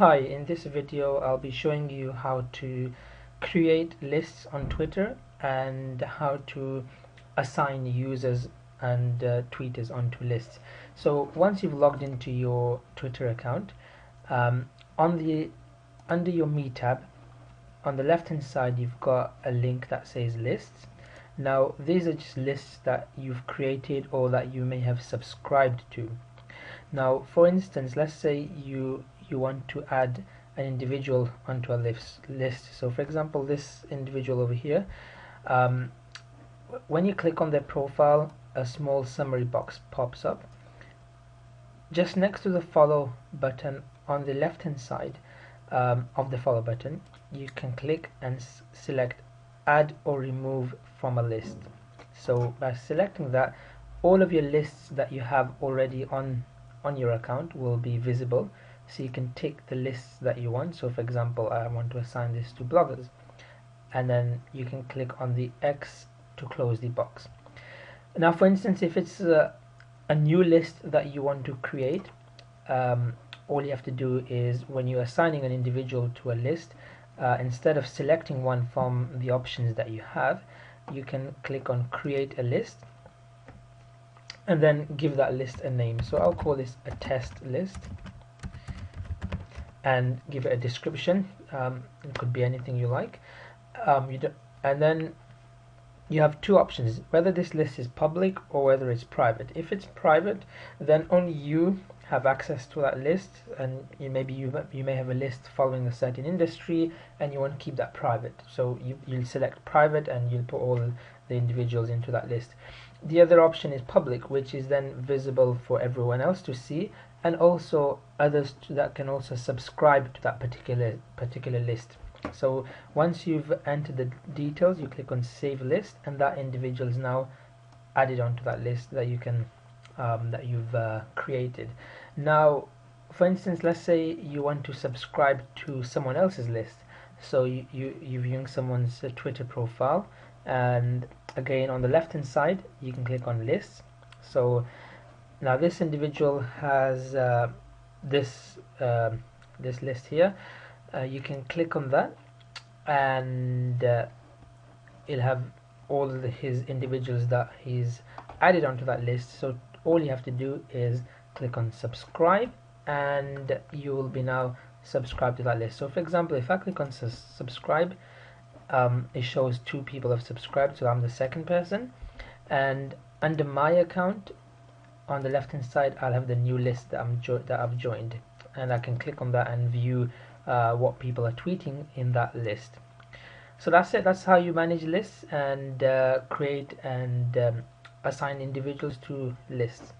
Hi, in this video I'll be showing you how to create lists on Twitter and how to assign users and tweeters onto lists. So once you've logged into your Twitter account, um, under your Me tab, on the left hand side you've got a link that says lists. Now these are just lists that you've created or that you may have subscribed to. Now, for instance, let's say you want to add an individual onto a list. So, for example, this individual over here, um, when you click on their profile, a small summary box pops up. Just next to the follow button on the left hand side of the follow button, you can click and select add or remove from a list. So by selecting that, all of your lists that you have already on your account will be visible, so you can tick the lists that you want. So for example, I want to assign this to bloggers, and then you can click on the X to close the box. Now for instance, if it's a new list that you want to create, all you have to do is, when you're assigning an individual to a list, instead of selecting one from the options that you have, you can click on create a list and then give that list a name. So I'll call this a test list and give it a description. It could be anything you like. And then you have two options, whether this list is public or whether it's private. If it's private, then only you have access to that list, and you may have a list following a certain industry and you want to keep that private. So you'll select private and you'll put all the individuals into that list. The other option is public, which is then visible for everyone else to see, and also others that can also subscribe to that particular list. So once you've entered the details, you click on save list, and that individual is now added onto that list that you can that you've created. Now, for instance, let's say you want to subscribe to someone else's list. So you're viewing someone's Twitter profile, and again on the left hand side you can click on lists. So now this individual has this list here. You can click on that and it'll have all his individuals that he's added onto that list. So all you have to do is click on subscribe and you will be now subscribed to that list. So for example, if I click on subscribe, it shows two people have subscribed, so I'm the second person, and under my account on the left hand side I'll have the new list that I've joined, and I can click on that and view what people are tweeting in that list. So that's it. That's how you manage lists and create and assign individuals to lists.